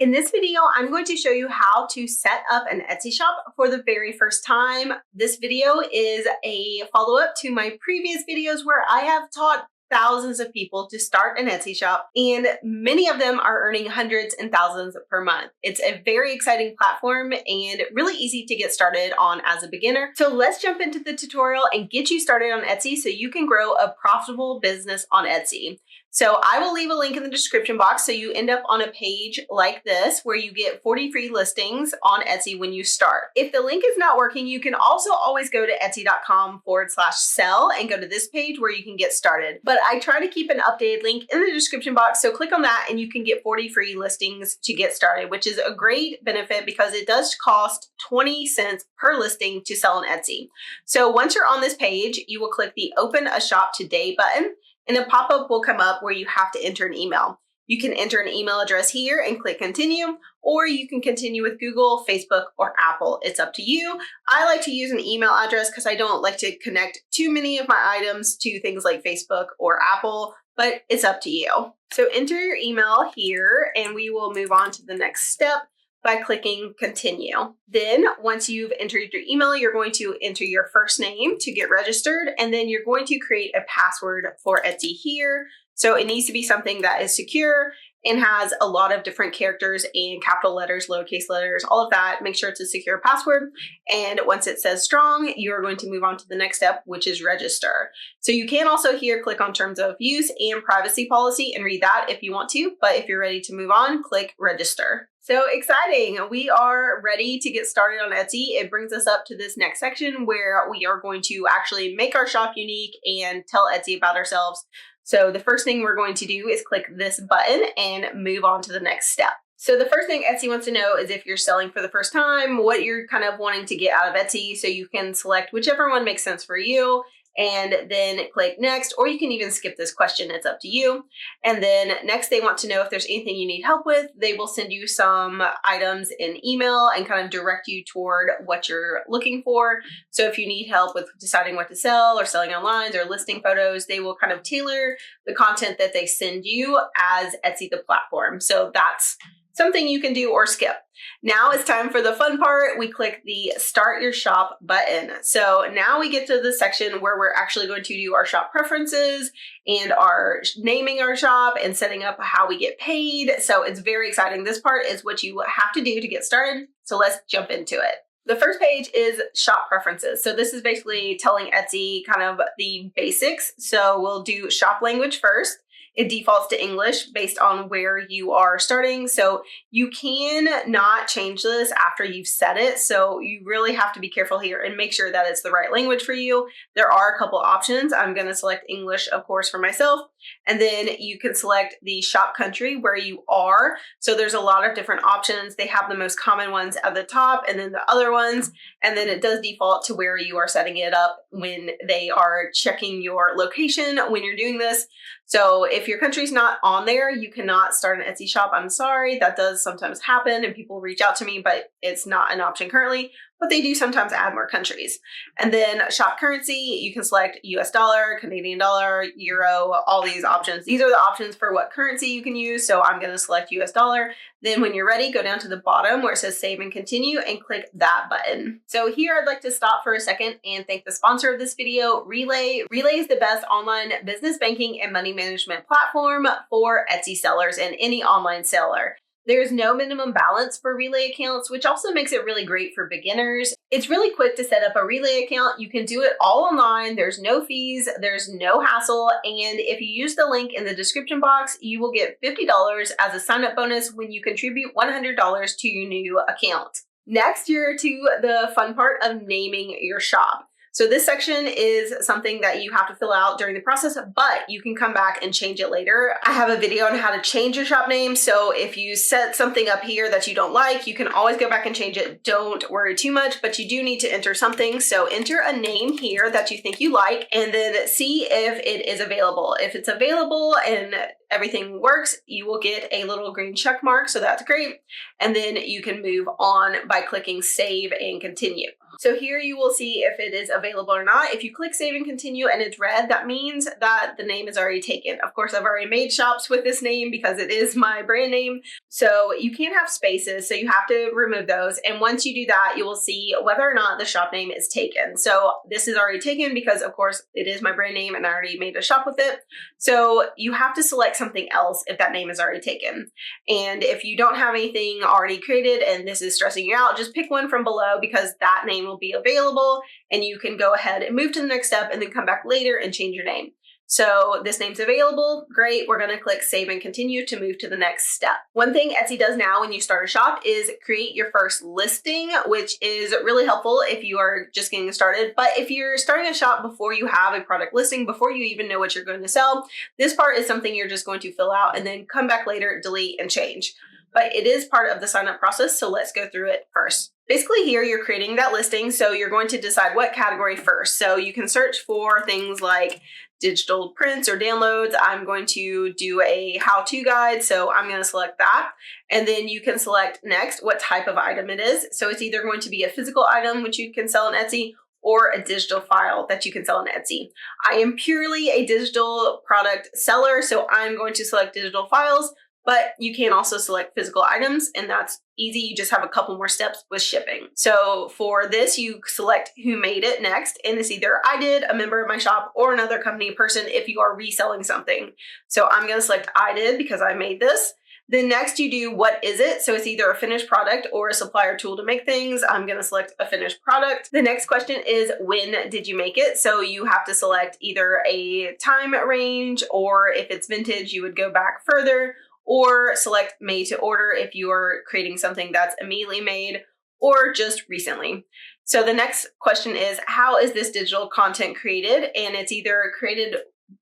In this video, I'm going to show you how to set up an Etsy shop for the very first time. This video is a follow-up to my previous videos where I have taught thousands of people to start an Etsy shop, and many of them are earning hundreds and thousands per month. It's a very exciting platform and really easy to get started on as a beginner. So let's jump into the tutorial and get you started on Etsy so you can grow a profitable business on Etsy. So I will leave a link in the description box so you end up on a page like this where you get 40 free listings on Etsy when you start. If the link is not working, you can also always go to etsy.com/sell and go to this page where you can get started. But I try to keep an updated link in the description box, so click on that and you can get 40 free listings to get started, which is a great benefit because it does cost 20 cents per listing to sell on Etsy. So once you're on this page, you will click the Open a Shop Today button, and a pop-up will come up where you have to enter an email. You can enter an email address here and click continue, or you can continue with Google, Facebook, or Apple. It's up to you. I like to use an email address because I don't like to connect too many of my items to things like Facebook or Apple, but it's up to you. So enter your email here and we will move on to the next step by clicking continue. Then once you've entered your email, you're going to enter your first name to get registered, and then you're going to create a password for Etsy here. So it needs to be something that is secure and has a lot of different characters and capital letters, lowercase letters, all of that. Make sure it's a secure password. And once it says strong, you're going to move on to the next step, which is register. So you can also here click on terms of use and privacy policy and read that if you want to. But if you're ready to move on, click register. So exciting. We are ready to get started on Etsy. It brings us up to this next section where we are going to actually make our shop unique and tell Etsy about ourselves. So the first thing we're going to do is click this button and move on to the next step. So the first thing Etsy wants to know is if you're selling for the first time, what you're kind of wanting to get out of Etsy. So you can select whichever one makes sense for you and then click next, or you can even skip this question. It's up to you. And then next, they want to know if there's anything you need help with. They will send you some items in email and kind of direct you toward what you're looking for. So if you need help with deciding what to sell or selling online or listing photos, they will kind of tailor the content that they send you as Etsy the platform. So that's something you can do or skip. Now it's time for the fun part. We click the Start Your Shop button. So now we get to the section where we're actually going to do our shop preferences and our naming our shop and setting up how we get paid. So it's very exciting. This part is what you have to do to get started. So let's jump into it. The first page is shop preferences. So this is basically telling Etsy kind of the basics. So we'll do shop language first. It defaults to English based on where you are starting. So you can not change this after you've set it. So you really have to be careful here and make sure that it's the right language for you. There are a couple options. I'm going to select English, of course, for myself. And then you can select the shop country where you are. So there's a lot of different options. They have the most common ones at the top and then the other ones. And then it does default to where you are setting it up when they are checking your location when you're doing this. So if your country's not on there, you cannot start an Etsy shop. I'm sorry, that does sometimes happen and people reach out to me, but it's not an option currently. But they do sometimes add more countries. And then shop currency, you can select US dollar, Canadian dollar, euro, all these options. These are the options for what currency you can use. So I'm going to select US dollar. Then when you're ready, go down to the bottom where it says save and continue and click that button. So here I'd like to stop for a second and thank the sponsor of this video, Relay. Relay is the best online business banking and money management platform for Etsy sellers and any online seller. There's no minimum balance for Relay accounts, which also makes it really great for beginners. It's really quick to set up a Relay account. You can do it all online. There's no fees, there's no hassle. And if you use the link in the description box, you will get $50 as a sign-up bonus when you contribute $100 to your new account. Next, you're to the fun part of naming your shop. So this section is something that you have to fill out during the process, but you can come back and change it later. I have a video on how to change your shop name. So if you set something up here that you don't like, you can always go back and change it. Don't worry too much, but you do need to enter something. So enter a name here that you think you like, and then see if it is available. If it's available and everything works, you will get a little green check mark, so that's great. And then you can move on by clicking save and continue. So here you will see if it is available or not. If you click save and continue and it's red, that means that the name is already taken. Of course, I've already made shops with this name because it is my brand name. So you can't have spaces, so you have to remove those. And once you do that, you will see whether or not the shop name is taken. So this is already taken because of course it is my brand name and I already made a shop with it. So you have to select something else if that name is already taken. And if you don't have anything already created and this is stressing you out, just pick one from below because that name will be available and you can go ahead and move to the next step and then come back later and change your name. So this name's available, great. We're gonna click save and continue to move to the next step. One thing Etsy does now when you start a shop is create your first listing, which is really helpful if you are just getting started. But if you're starting a shop before you have a product listing, before you even know what you're going to sell, this part is something you're just going to fill out and then come back later, delete and change. But it is part of the sign up process, so let's go through it first. Basically here you're creating that listing, so you're going to decide what category first. So you can search for things like digital prints or downloads. I'm going to do a how-to guide, so I'm going to select that. And then you can select next what type of item it is. So it's either going to be a physical item, which you can sell on Etsy, or a digital file that you can sell on Etsy. I am purely a digital product seller, so I'm going to select digital files. But you can also select physical items, and that's easy. You just have a couple more steps with shipping. So for this, you select who made it next, and it's either I did, a member of my shop, or another company person if you are reselling something. So I'm gonna select I did because I made this. Then next you do what is it? So it's either a finished product or a supplier tool to make things. I'm gonna select a finished product. The next question is when did you make it? So you have to select either a time range, or if it's vintage, you would go back further, or select made to order if you are creating something that's immediately made or just recently. So the next question is, how is this digital content created? And it's either created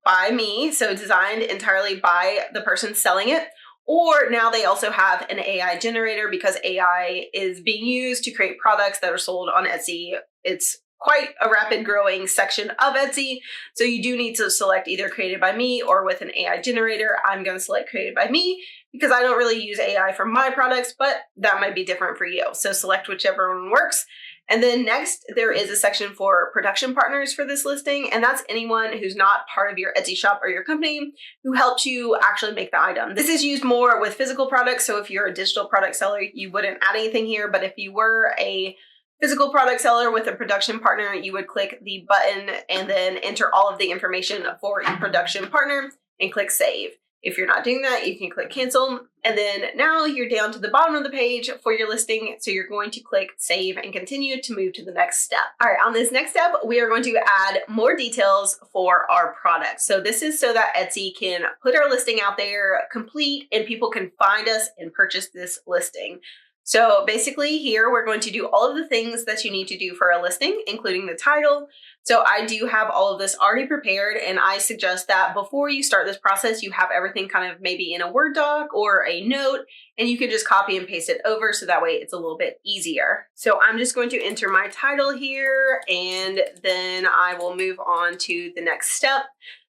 by me, so designed entirely by the person selling it, or now they also have an AI generator because AI is being used to create products that are sold on Etsy. It's quite a rapid growing section of Etsy. So you do need to select either created by me or with an AI generator. I'm going to select created by me because I don't really use AI for my products, but that might be different for you. So select whichever one works. And then next, there is a section for production partners for this listing, and that's anyone who's not part of your Etsy shop or your company who helps you actually make the item. This is used more with physical products, so if you're a digital product seller, you wouldn't add anything here, but if you were a physical product seller with a production partner, you would click the button and then enter all of the information for your production partner and click save. If you're not doing that, you can click cancel. And then now you're down to the bottom of the page for your listing. So you're going to click save and continue to move to the next step. All right, on this next step, we are going to add more details for our product. So this is so that Etsy can put our listing out there complete and people can find us and purchase this listing. So basically here, we're going to do all of the things that you need to do for a listing, including the title. So I do have all of this already prepared, and I suggest that before you start this process, you have everything kind of maybe in a Word doc or a note, and you can just copy and paste it over so that way it's a little bit easier. So I'm just going to enter my title here, and then I will move on to the next step.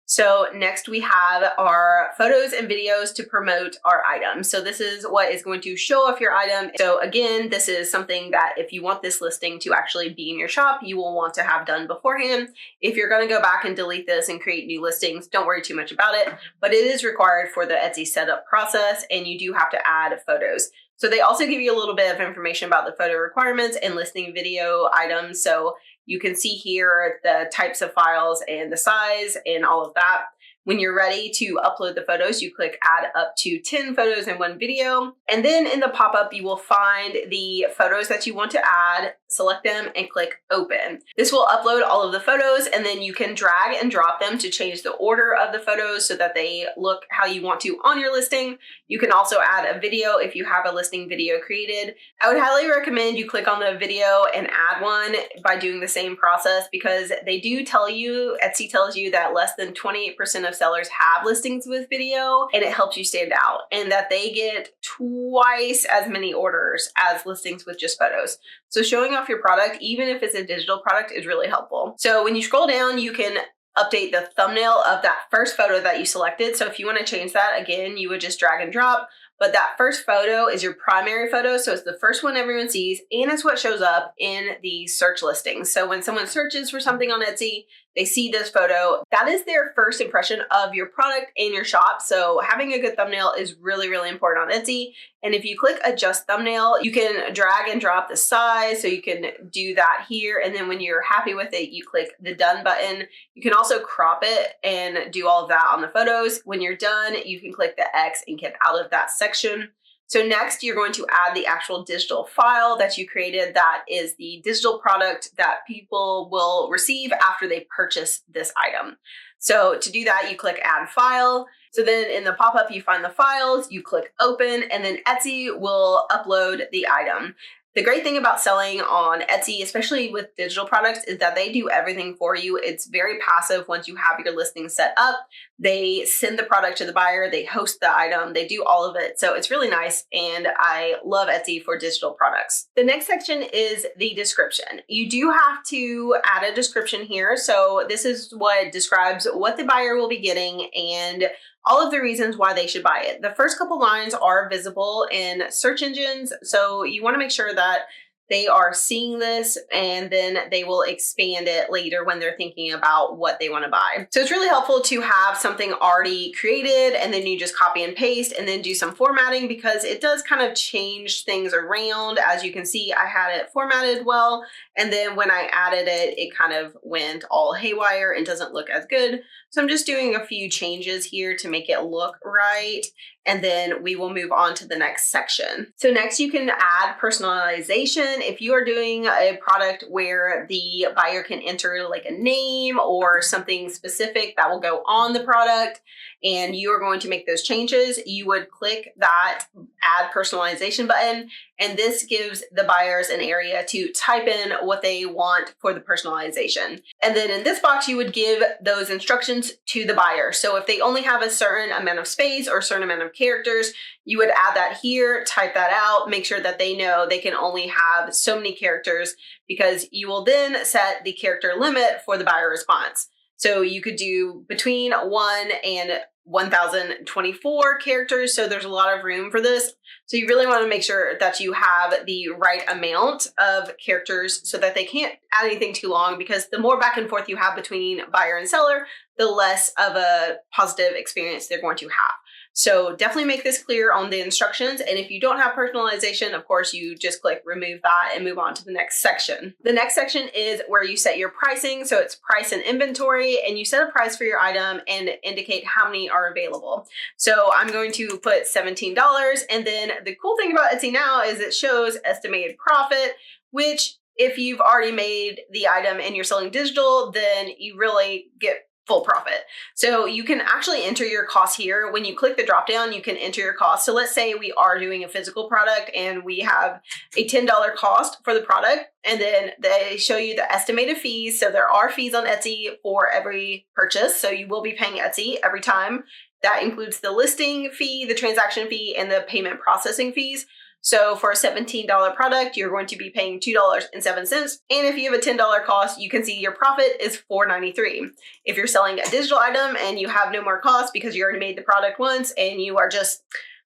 So next we have our photos and videos to promote our item. So this is what is going to show off your item. So again, this is something that if you want this listing to actually be in your shop, you will want to have done beforehand. If you're going to go back and delete this and create new listings, don't worry too much about it, but it is required for the Etsy setup process, and you do have to add photos. So they also give you a little bit of information about the photo requirements and listing video items. So you can see here the types of files and the size and all of that. When you're ready to upload the photos, you click add up to 10 photos in one video. And then in the pop-up, you will find the photos that you want to add, select them and click open. This will upload all of the photos, and then you can drag and drop them to change the order of the photos so that they look how you want to on your listing. You can also add a video if you have a listing video created. I would highly recommend you click on the video and add one by doing the same process, because they do tell you, Etsy tells you that less than 28% of sellers have listings with video, and it helps you stand out, and that they get twice as many orders as listings with just photos. So showing off your product, even if it's a digital product, is really helpful. So when you scroll down, you can update the thumbnail of that first photo that you selected. So if you want to change that, again, you would just drag and drop. But that first photo is your primary photo. So it's the first one everyone sees, and it's what shows up in the search listings. So when someone searches for something on Etsy, they see this photo. That is their first impression of your product and your shop. So having a good thumbnail is really, really important on Etsy. And if you click adjust thumbnail, you can drag and drop the size. So you can do that here. And then when you're happy with it, you click the done button. You can also crop it and do all of that on the photos. When you're done, you can click the X and get out of that section. So next, you're going to add the actual digital file that you created. That is the digital product that people will receive after they purchase this item. So to do that, you click add file. So then in the pop-up, you find the files, you click open, and then Etsy will upload the item. The great thing about selling on Etsy, especially with digital products, is that they do everything for you. It's very passive once you have your listing set up. They send the product to the buyer, they host the item, they do all of it. So it's really nice, and I love Etsy for digital products. The next section is the description. You do have to add a description here. So this is what describes what the buyer will be getting and all of the reasons why they should buy it. The first couple lines are visible in search engines, so you want to make sure that they are seeing this, and then they will expand it later when they're thinking about what they want to buy. So it's really helpful to have something already created, and then you just copy and paste and then do some formatting, because it does kind of change things around. As you can see, I had it formatted well, and then when I added it, it kind of went all haywire and doesn't look as good. So I'm just doing a few changes here to make it look right, and then we will move on to the next section. So next, you can add personalization. If you are doing a product where the buyer can enter like a name or something specific that will go on the product, and you are going to make those changes, you would click that add personalization button, and this gives the buyers an area to type in what they want for the personalization. And then in this box, you would give those instructions to the buyer. So if they only have a certain amount of space or a certain amount of characters, you would add that here, type that out, make sure that they know they can only have so many characters, because you will then set the character limit for the buyer response. So you could do between 1 and 1024 characters. So there's a lot of room for this. So you really want to make sure that you have the right amount of characters so that they can't add anything too long, because the more back and forth you have between buyer and seller, the less of a positive experience they're going to have. So definitely make this clear on the instructions. And if you don't have personalization, of course, you just click remove that and move on to the next section. The next section is where you set your pricing. So it's price and inventory, and you set a price for your item and indicate how many are available. So I'm going to put $17. And then the cool thing about Etsy now is it shows estimated profit, which if you've already made the item and you're selling digital, then you really get full profit. So you can actually enter your cost here. When you click the drop down, you can enter your cost. So let's say we are doing a physical product and we have a $10 cost for the product, and then they show you the estimated fees. So there are fees on Etsy for every purchase. So you will be paying Etsy every time. That includes the listing fee, the transaction fee, and the payment processing fees. So for a $17 product, you're going to be paying $2.07. And if you have a $10 cost, you can see your profit is $4.93. If you're selling a digital item and you have no more cost because you already made the product once and you are just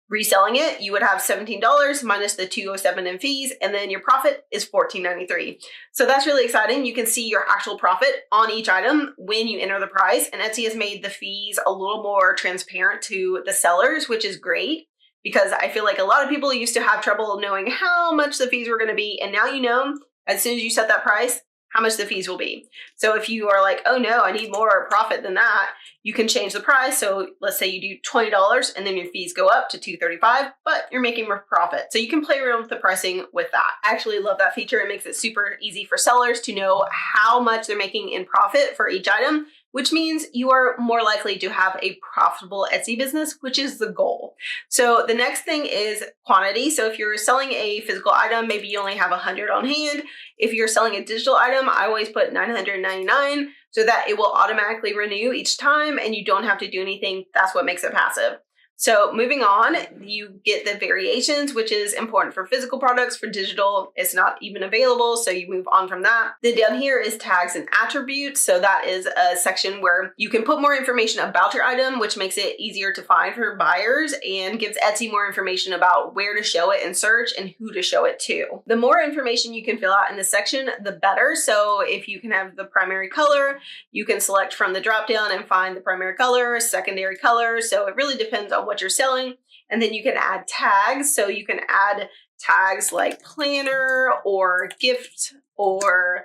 reselling it, you would have $17 minus the $2.07 in fees, and then your profit is $14.93. So that's really exciting. You can see your actual profit on each item when you enter the price, and Etsy has made the fees a little more transparent to the sellers, which is great, because I feel like a lot of people used to have trouble knowing how much the fees were going to be. And now you know, as soon as you set that price, how much the fees will be. So if you are like, oh no, I need more profit than that, you can change the price. So let's say you do $20 and then your fees go up to $2.35, but you're making more profit. So you can play around with the pricing with that. I actually love that feature. It makes it super easy for sellers to know how much they're making in profit for each item, which means you are more likely to have a profitable Etsy business, which is the goal. So the next thing is quantity. So if you're selling a physical item, maybe you only have 100 on hand. If you're selling a digital item, I always put 999 so that it will automatically renew each time and you don't have to do anything. That's what makes it passive. So moving on, you get the variations, which is important for physical products. For digital, it's not even available, so you move on from that. Then down here is tags and attributes. So that is a section where you can put more information about your item, which makes it easier to find for buyers and gives Etsy more information about where to show it in search and who to show it to. The more information you can fill out in this section, the better. So if you can have the primary color, you can select from the drop down and find the primary color, secondary color. So it really depends on what you're selling. And then you can add tags. So you can add tags like planner or gift, or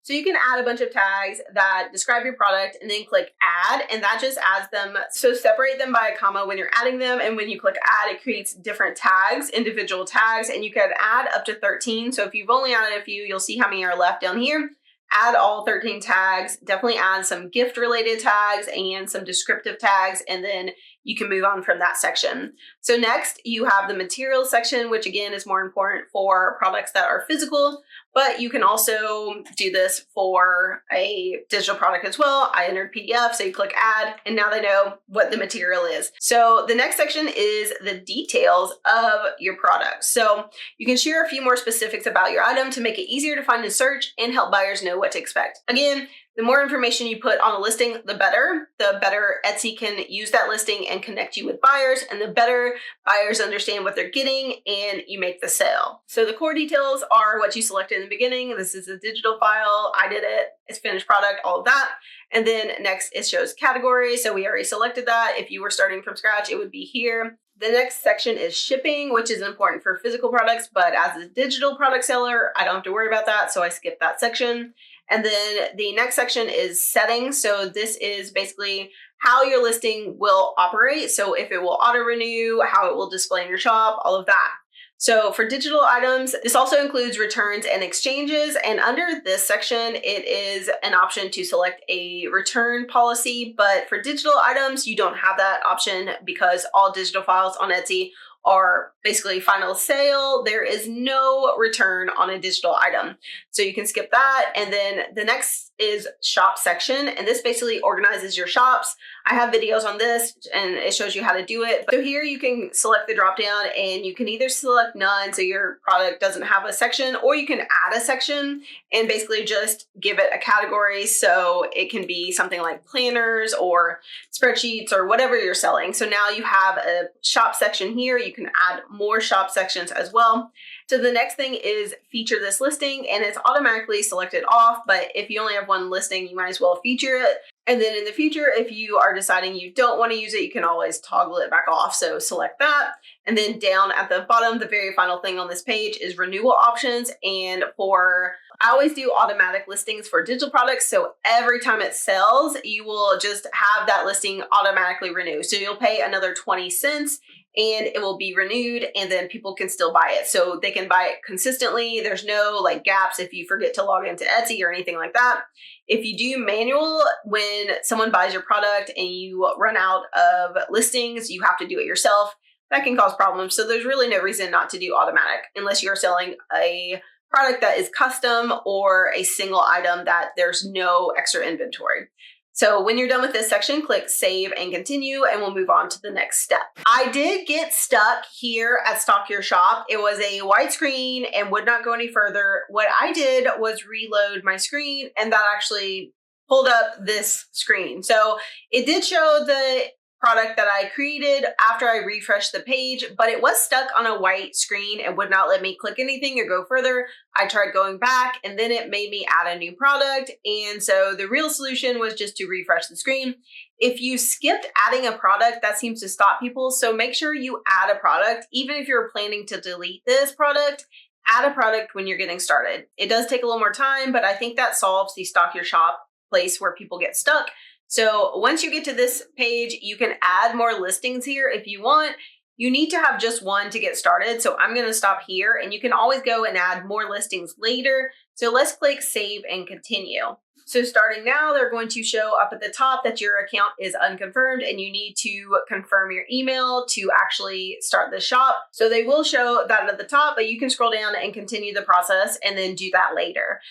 so you can add a bunch of tags that describe your product and then click add, and that just adds them. So separate them by a comma when you're adding them, and when you click add, it creates different tags, individual tags, and you can add up to 13. So if you've only added a few, you'll see how many are left down here. Add all 13 tags, definitely add some gift related tags and some descriptive tags, and then you can move on from that section. So next you have the materials section, which again is more important for products that are physical, but you can also do this for a digital product as well. I entered PDF, so you click add, and now they know what the material is. So the next section is the details of your product. So you can share a few more specifics about your item to make it easier to find in search and help buyers know what to expect. Again, the more information you put on a listing, the better. The better Etsy can use that listing and connect you with buyers, and the better buyers understand what they're getting and you make the sale. So the core details are what you selected in the beginning. This is a digital file. I did it. It's finished product, all of that. And then next it shows categories. So we already selected that. If you were starting from scratch, it would be here. The next section is shipping, which is important for physical products, but as a digital product seller, I don't have to worry about that. So I skipped that section. And then the next section is settings. So this is basically how your listing will operate. So if it will auto renew, how it will display in your shop, all of that. So for digital items, this also includes returns and exchanges. And under this section, it is an option to select a return policy. But for digital items, you don't have that option because all digital files on Etsy are basically final sale. There is no return on a digital item. So you can skip that. And then the next is shop section. And this basically organizes your shops. I have videos on this and it shows you how to do it. So here you can select the drop down and you can either select none, so your product doesn't have a section, or you can add a section and basically just give it a category. So it can be something like planners or spreadsheets or whatever you're selling. So now you have a shop section here. You can add more shop sections as well. So the next thing is feature this listing, and it's automatically selected off, but if you only have one listing, you might as well feature it. And then in the future, if you are deciding you don't want to use it, you can always toggle it back off. So select that. And then down at the bottom, the very final thing on this page is renewal options. And I always do automatic listings for digital products. So every time it sells, you will just have that listing automatically renew. So you'll pay another 20 cents and it will be renewed, and then people can still buy it. So they can buy it consistently. There's no like gaps if you forget to log into Etsy or anything like that. If you do manual, when someone buys your product and you run out of listings, you have to do it yourself. That can cause problems. So there's really no reason not to do automatic unless you're selling a product that is custom or a single item that there's no extra inventory. So when you're done with this section, click save and continue, and we'll move on to the next step. I did get stuck here at Stock Your Shop. It was a white screen and would not go any further. What I did was reload my screen, and that actually pulled up this screen. So it did show the product that I created after I refreshed the page, but it was stuck on a white screen and would not let me click anything or go further. I tried going back and then it made me add a new product. And so the real solution was just to refresh the screen. If you skipped adding a product, that seems to stop people. So make sure you add a product. Even if you're planning to delete this product, add a product when you're getting started. It does take a little more time, but I think that solves the Stock Your Shop place where people get stuck. So once you get to this page, you can add more listings here if you want. You need to have just one to get started. So I'm going to stop here, and you can always go and add more listings later. So let's click save and continue. So starting now, they're going to show up at the top that your account is unconfirmed and you need to confirm your email to actually start the shop. So they will show that at the top, but you can scroll down and continue the process and then do that later.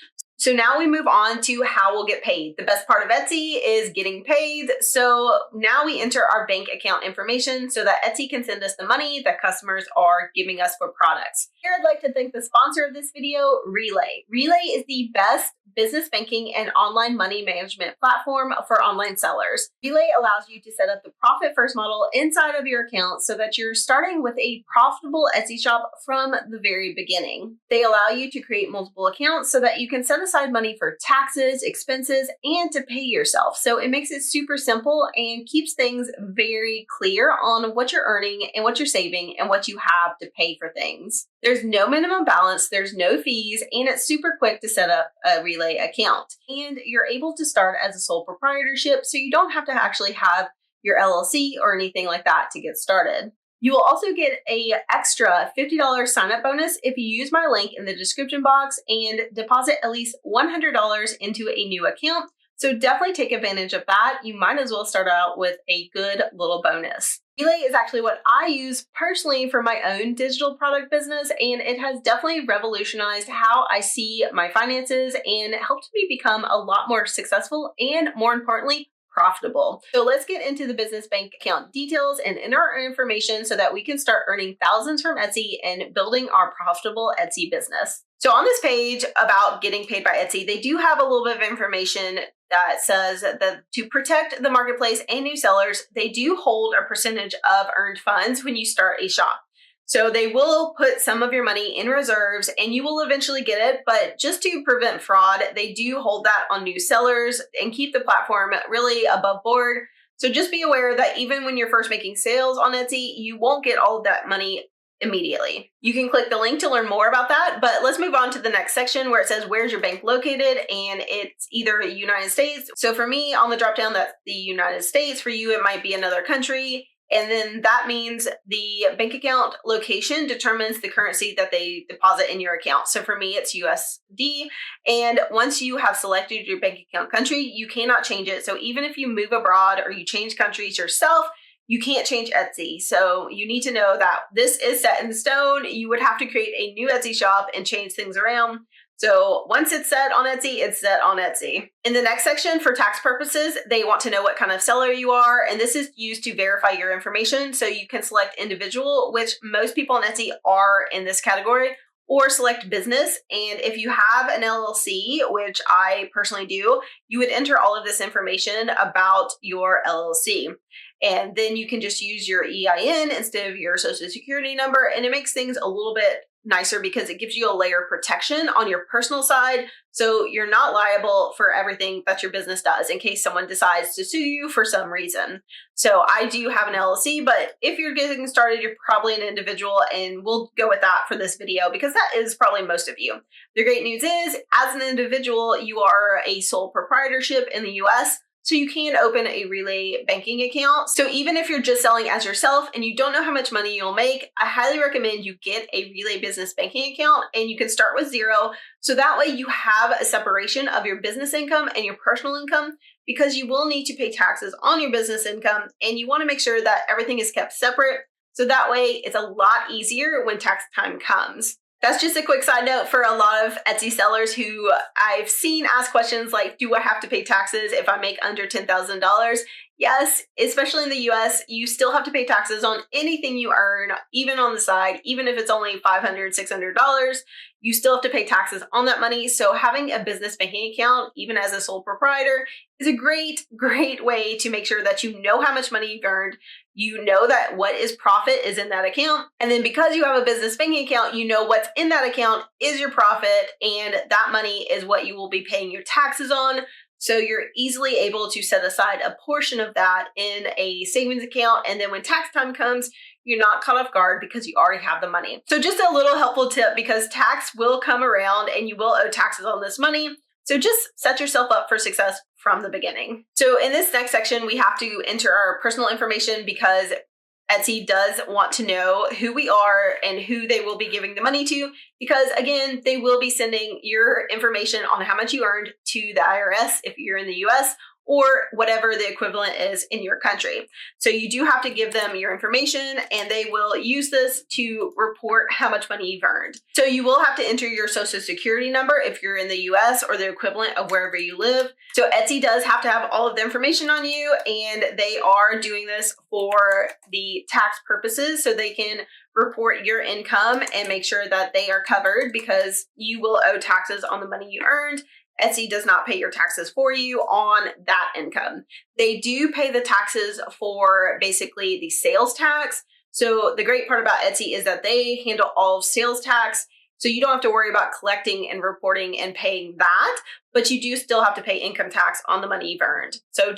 So now we move on to how we'll get paid. The best part of Etsy is getting paid. So now we enter our bank account information so that Etsy can send us the money that customers are giving us for products. Here I'd like to thank the sponsor of this video, Relay. Relay is the best business banking and online money management platform for online sellers. Relay allows you to set up the profit first model inside of your account so that you're starting with a profitable Etsy shop from the very beginning. They allow you to create multiple accounts so that you can set aside money for taxes, expenses, and to pay yourself. So it makes it super simple and keeps things very clear on what you're earning and what you're saving and what you have to pay for things. There's no minimum balance, there's no fees, and it's super quick to set up a Relay account. And you're able to start as a sole proprietorship, so you don't have to actually have your LLC or anything like that to get started. You will also get a extra $50 sign-up bonus if you use my link in the description box and deposit at least $100 into a new account. So definitely take advantage of that. You might as well start out with a good little bonus. Relay is actually what I use personally for my own digital product business, and it has definitely revolutionized how I see my finances and helped me become a lot more successful and, more importantly, profitable. So let's get into the business bank account details and enter our information so that we can start earning thousands from Etsy and building our profitable Etsy business. So on this page about getting paid by Etsy, they do have a little bit of information that says that to protect the marketplace and new sellers, they do hold a percentage of earned funds when you start a shop. So they will put some of your money in reserves and you will eventually get it, but just to prevent fraud, they do hold that on new sellers and keep the platform really above board. So just be aware that even when you're first making sales on Etsy, you won't get all of that money immediately. You can click the link to learn more about that, but let's move on to the next section where it says, where's your bank located? And it's either United States. So for me on the drop down, that's the United States. For you, it might be another country. And then that means the bank account location determines the currency that they deposit in your account. So for me, it's USD. And once you have selected your bank account country, you cannot change it. So even if you move abroad or you change countries yourself, you can't change Etsy. So you need to know that this is set in stone. You would have to create a new Etsy shop and change things around. So once it's set on Etsy, it's set on Etsy. In the next section, for tax purposes, they want to know what kind of seller you are, and this is used to verify your information. So you can select individual, which most people on Etsy are in this category, or select business. And if you have an LLC, which I personally do, you would enter all of this information about your LLC. And then you can just use your EIN instead of your social security number. And it makes things a little bit nicer because it gives you a layer of protection on your personal side. So you're not liable for everything that your business does in case someone decides to sue you for some reason. So I do have an LLC, but if you're getting started, you're probably an individual, and we'll go with that for this video because that is probably most of you. The great news is, as an individual, you are a sole proprietorship in the US. So you can open a Relay banking account. So even if you're just selling as yourself and you don't know how much money you'll make, I highly recommend you get a Relay business banking account, and you can start with zero. So that way you have a separation of your business income and your personal income, because you will need to pay taxes on your business income, and you want to make sure that everything is kept separate. So that way it's a lot easier when tax time comes. That's just a quick side note for a lot of Etsy sellers who I've seen ask questions like, do I have to pay taxes if I make under $10,000? Yes, especially in the US, you still have to pay taxes on anything you earn, even on the side, even if it's only $500, $600, you still have to pay taxes on that money. So having a business banking account, even as a sole proprietor, is a great, great way to make sure that you know how much money you've earned. You know that what is profit is in that account. And then because you have a business banking account, you know what's in that account is your profit, and that money is what you will be paying your taxes on. So you're easily able to set aside a portion of that in a savings account. And then when tax time comes, you're not caught off guard because you already have the money. So just a little helpful tip, because tax will come around and you will owe taxes on this money. So just set yourself up for success from the beginning. So in this next section, we have to enter our personal information because Etsy does want to know who we are and who they will be giving the money to, because again, they will be sending your information on how much you earned to the IRS if you're in the US, or whatever the equivalent is in your country. So you do have to give them your information, and they will use this to report how much money you've earned. So you will have to enter your social security number if you're in the US or the equivalent of wherever you live. So Etsy does have to have all of the information on you, and they are doing this for the tax purposes, so they can report your income and make sure that they are covered, because you will owe taxes on the money you earned. Etsy does not pay your taxes for you on that income. They do pay the taxes for basically the sales tax. So the great part about Etsy is that they handle all of sales tax. So you don't have to worry about collecting and reporting and paying that, but you do still have to pay income tax on the money you've earned. So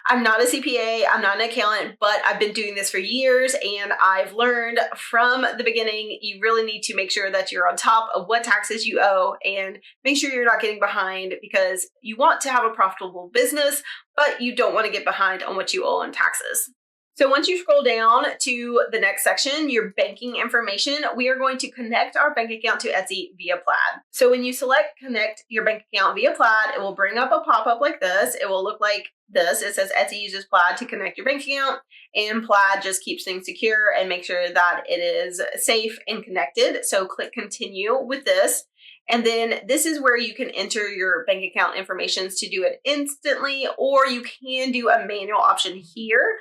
I'm not a CPA, I'm not an accountant, but I've been doing this for years, and I've learned from the beginning, you really need to make sure that you're on top of what taxes you owe and make sure you're not getting behind, because you want to have a profitable business, but you don't want to get behind on what you owe on taxes. So once you scroll down to the next section, your banking information, we are going to connect our bank account to Etsy via Plaid. So when you select connect your bank account via Plaid, it will bring up a pop-up like this. It will look like this. It says Etsy uses Plaid to connect your bank account, and Plaid just keeps things secure and make sure that it is safe and connected. So click continue with this. And then this is where you can enter your bank account information to do it instantly, or you can do a manual option here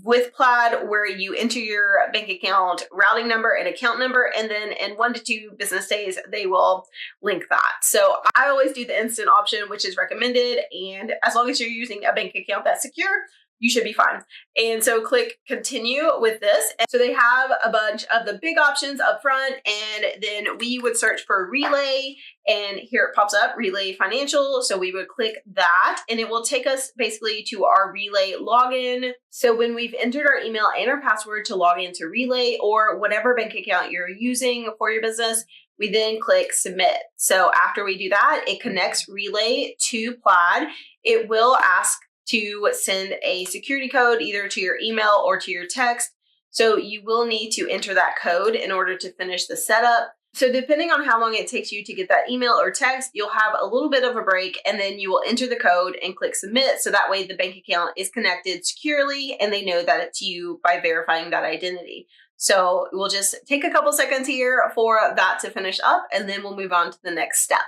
with Plaid, where you enter your bank account routing number and account number, and then in 1 to 2 business days, they will link that. So I always do the instant option, which is recommended. And as long as you're using a bank account that's secure, you should be fine. And so click continue with this. And so they have a bunch of the big options up front, and then we would search for Relay, and here it pops up, Relay Financial. So we would click that, and it will take us basically to our Relay login. So when we've entered our email and our password to log into Relay or whatever bank account you're using for your business, we then click submit. So after we do that, it connects Relay to Plaid. It will ask to send a security code either to your email or to your text. So you will need to enter that code in order to finish the setup. So depending on how long it takes you to get that email or text, you'll have a little bit of a break, and then you will enter the code and click submit. So that way the bank account is connected securely and they know that it's you by verifying that identity. So we'll just take a couple seconds here for that to finish up, and then we'll move on to the next step.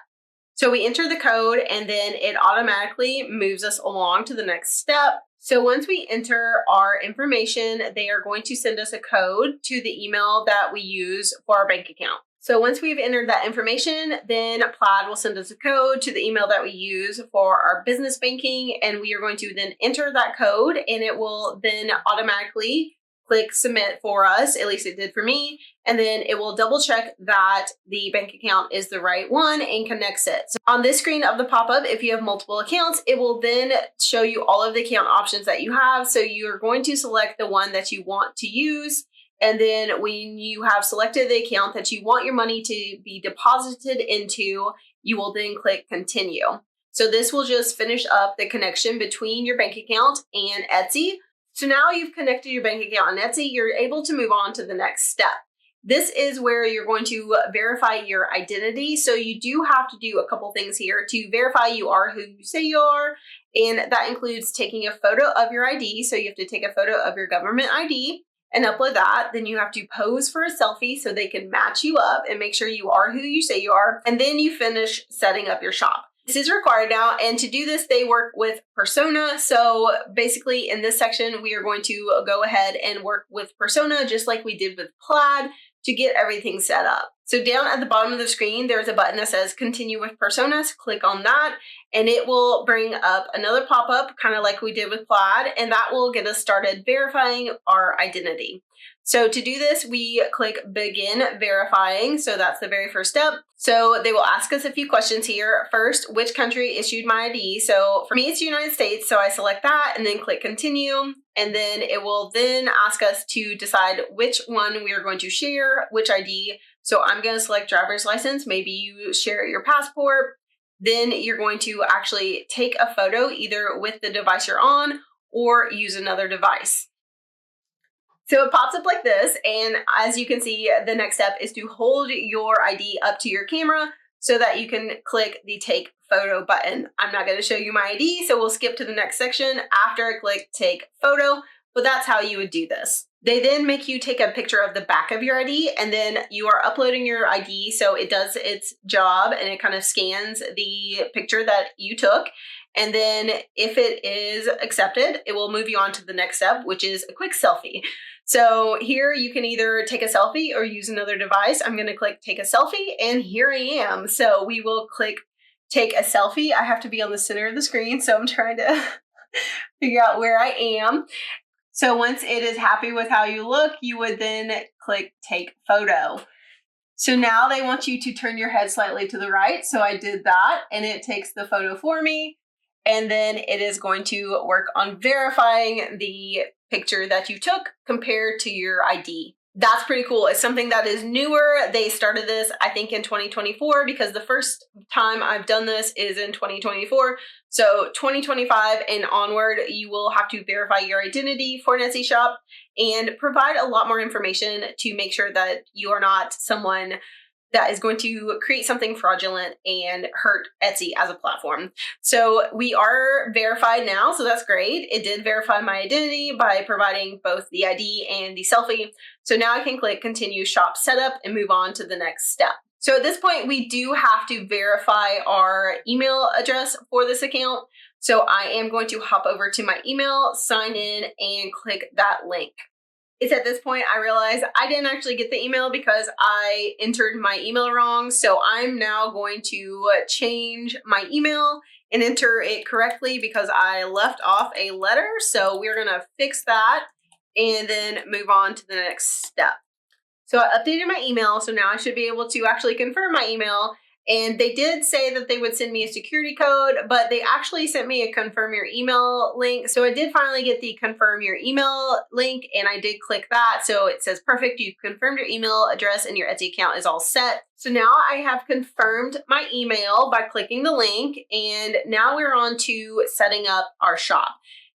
So we enter the code, and then it automatically moves us along to the next step. So once we enter our information, they are going to send us a code to the email that we use for our bank account. So once we've entered that information, then Plaid will send us a code to the email that we use for our business banking, and we are going to then enter that code, and it will then automatically click submit for us, at least it did for me, and then it will double check that the bank account is the right one and connects it. So on this screen of the pop-up, if you have multiple accounts, it will then show you all of the account options that you have. So you're going to select the one that you want to use, and then when you have selected the account that you want your money to be deposited into, you will then click continue. So this will just finish up the connection between your bank account and Etsy. So now you've connected your bank account on Etsy, you're able to move on to the next step. This is where you're going to verify your identity. So you do have to do a couple things here to verify you are who you say you are. And that includes taking a photo of your ID. So you have to take a photo of your government ID and upload that. Then you have to pose for a selfie so they can match you up and make sure you are who you say you are. And then you finish setting up your shop. This is required now, and to do this, they work with Persona. So basically in this section, we are going to go ahead and work with Persona just like we did with Plaid to get everything set up. So down at the bottom of the screen, there's a button that says continue with Persona. So click on that, and it will bring up another pop-up, kind of like we did with Plaid, and that will get us started verifying our identity. So to do this, we click begin verifying. So that's the very first step. So they will ask us a few questions here. First, which country issued my ID? So for me, it's the United States. So I select that and then click continue. And then it will then ask us to decide which one we are going to share, which ID. So I'm going to select driver's license. Maybe you share your passport. Then you're going to actually take a photo either with the device you're on or use another device. So it pops up like this, and as you can see, the next step is to hold your ID up to your camera so that you can click the take photo button. I'm not going to show you my ID, so we'll skip to the next section after I click take photo, but that's how you would do this. They then make you take a picture of the back of your ID, and then you are uploading your ID, so it does its job and it kind of scans the picture that you took. And then if it is accepted, it will move you on to the next step, which is a quick selfie. So here you can either take a selfie or use another device. I'm going to click take a selfie, and here I am. So we will click take a selfie. I have to be on the center of the screen, so I'm trying to figure out where I am. So once it is happy with how you look, you would then click take photo. So now they want you to turn your head slightly to the right. So I did that, and it takes the photo for me. And then it is going to work on verifying the picture that you took compared to your ID. That's pretty cool. It's something that is newer. They started this, I think, in 2024, because the first time I've done this is in 2024. So 2025 and onward, you will have to verify your identity for an Etsy shop and provide a lot more information to make sure that you are not someone that is going to create something fraudulent and hurt Etsy as a platform. So we are verified now, so that's great. It did verify my identity by providing both the ID and the selfie. So now I can click continue shop setup and move on to the next step. So at this point, we do have to verify our email address for this account. So I am going to hop over to my email, sign in, and click that link. It's at this point I realized I didn't actually get the email because I entered my email wrong. So I'm now going to change my email and enter it correctly because I left off a letter. So we're going to fix that and then move on to the next step. So I updated my email. So now I should be able to actually confirm my email. And they did say that they would send me a security code, but they actually sent me a confirm your email link. So I did finally get the confirm your email link, and I did click that. So it says, perfect, you've confirmed your email address and your Etsy account is all set. So now I have confirmed my email by clicking the link, and now we're on to setting up our shop.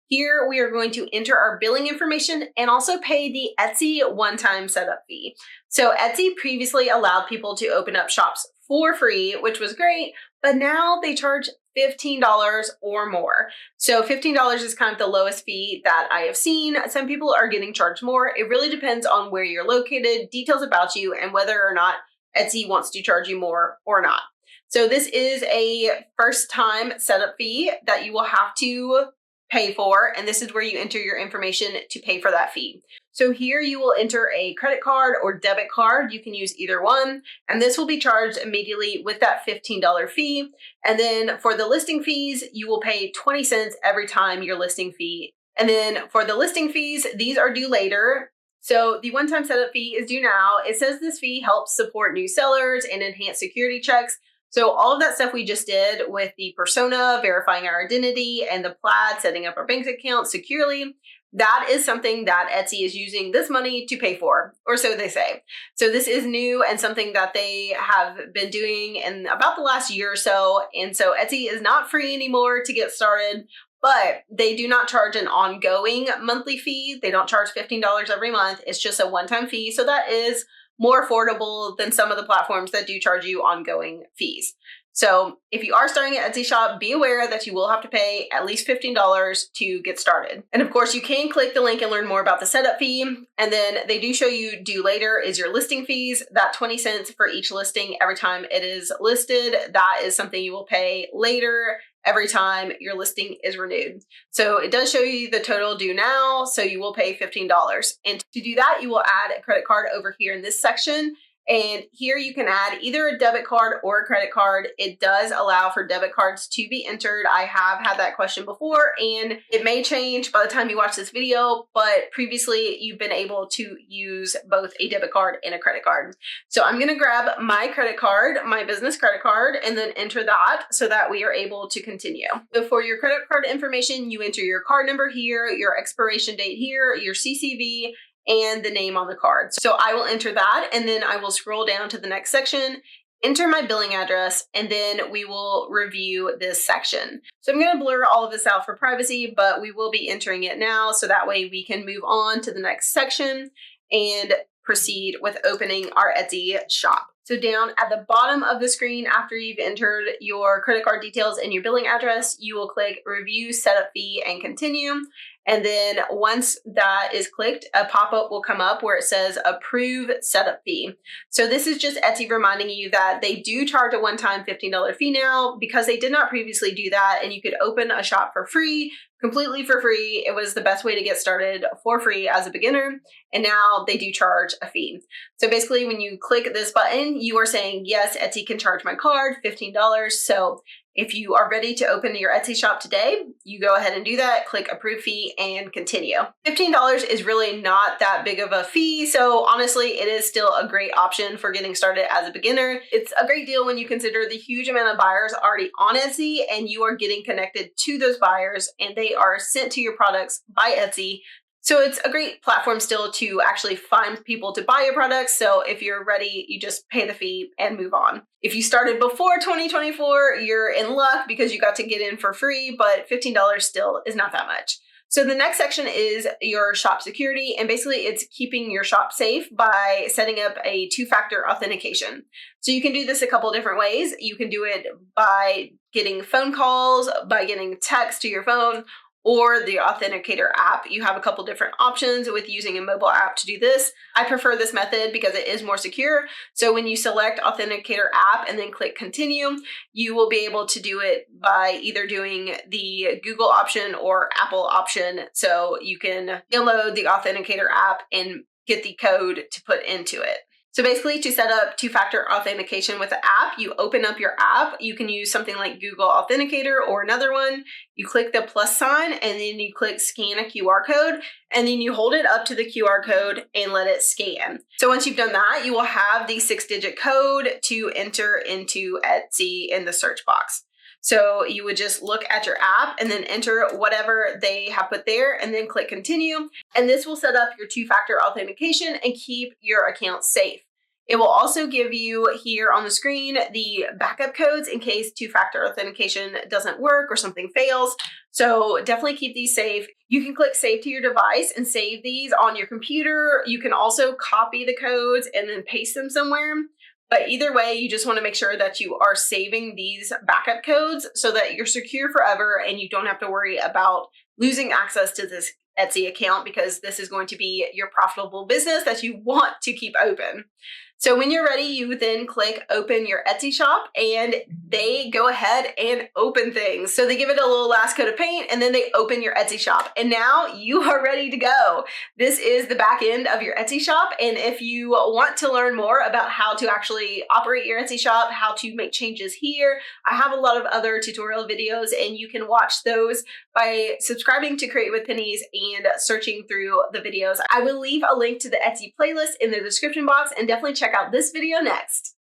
Here we are going to enter our billing information and also pay the Etsy one-time setup fee. So Etsy previously allowed people to open up shops for free, which was great, but now they charge $15 or more. So $15 is kind of the lowest fee that I have seen. Some people are getting charged more. It really depends on where you're located, details about you, and whether or not Etsy wants to charge you more or not. So this is a first time setup fee that you will have to pay for, and this is where you enter your information to pay for that fee. So here you will enter a credit card or debit card. You can use either one, and this will be charged immediately with that $15 fee. And then for the listing fees, you will pay 20 cents every time your listing fee. And then for the listing fees, these are due later. So the one-time setup fee is due now. It says this fee helps support new sellers and enhance security checks. So all of that stuff we just did with the persona, verifying our identity, and the plaid, setting up our bank account securely, that is something that Etsy is using this money to pay for, or so they say. So this is new and something that they have been doing in about the last year or so. And so Etsy is not free anymore to get started, but they do not charge an ongoing monthly fee. They don't charge $15 every month. It's just a one-time fee. So that is more affordable than some of the platforms that do charge you ongoing fees. So if you are starting an Etsy shop, be aware that you will have to pay at least $15 to get started. And of course, you can click the link and learn more about the setup fee. And then they do show you due later is your listing fees, that 20 cents for each listing every time it is listed. That is something you will pay later every time your listing is renewed. So it does show you the total due now, so you will pay $15. And to do that, you will add a credit card over here in this section. And here you can add either a debit card or a credit card. It does allow for debit cards to be entered. I have had that question before, and it may change by the time you watch this video, but previously you've been able to use both a debit card and a credit card. So I'm gonna grab my credit card, my business credit card, and then enter that so that we are able to continue. So for your credit card information, you enter your card number here, your expiration date here, your CCV, and the name on the card. So I will enter that, and then I will scroll down to the next section, enter my billing address, and then we will review this section. So I'm going to blur all of this out for privacy, but we will be entering it now, so that way we can move on to the next section and proceed with opening our Etsy shop. So down at the bottom of the screen, after you've entered your credit card details and your billing address, you will click Review Setup Fee and Continue. And then once that is clicked, a pop-up will come up where it says Approve Setup Fee. So this is just Etsy reminding you that they do charge a one-time $15 fee now because they did not previously do that, and you could open a shop for free, completely for free. It was the best way to get started for free as a beginner, and now they do charge a fee. So basically when you click this button, you are saying, yes, Etsy can charge my card $15. So if you are ready to open your Etsy shop today, you go ahead and do that, click Approve Fee and Continue. $15 is really not that big of a fee, so honestly, it is still a great option for getting started as a beginner. It's a great deal when you consider the huge amount of buyers already on Etsy and you are getting connected to those buyers and they are sent to your products by Etsy. So it's a great platform still to actually find people to buy your products. So if you're ready, you just pay the fee and move on. If you started before 2024, you're in luck because you got to get in for free, but $15 still is not that much. So the next section is your shop security, and basically it's keeping your shop safe by setting up a two-factor authentication. So you can do this a couple different ways. You can do it by getting phone calls, by getting text to your phone, or the Authenticator app. You have a couple different options with using a mobile app to do this. I prefer this method because it is more secure. So when you select Authenticator app and then click Continue, you will be able to do it by either doing the Google option or Apple option. So you can download the Authenticator app and get the code to put into it. So basically, to set up two-factor authentication with the app, you open up your app. You can use something like Google Authenticator or another one. You click the plus sign and then you click scan a QR code, and then you hold it up to the QR code and let it scan. So once you've done that, you will have the 6-digit code to enter into Etsy in the search box. So you would just look at your app and then enter whatever they have put there and then click continue. And this will set up your two-factor authentication and keep your account safe. It will also give you here on the screen the backup codes in case two-factor authentication doesn't work or something fails. So definitely keep these safe. You can click save to your device and save these on your computer. You can also copy the codes and then paste them somewhere. But either way, you just want to make sure that you are saving these backup codes so that you're secure forever and you don't have to worry about losing access to this Etsy account, because this is going to be your profitable business that you want to keep open. So when you're ready, you then click open your Etsy shop and they go ahead and open things. So they give it a little last coat of paint and then they open your Etsy shop and now you are ready to go. This is the back end of your Etsy shop. And if you want to learn more about how to actually operate your Etsy shop, how to make changes here, I have a lot of other tutorial videos and you can watch those by subscribing to Create with Pennies and searching through the videos. I will leave a link to the Etsy playlist in the description box and definitely check out this video next.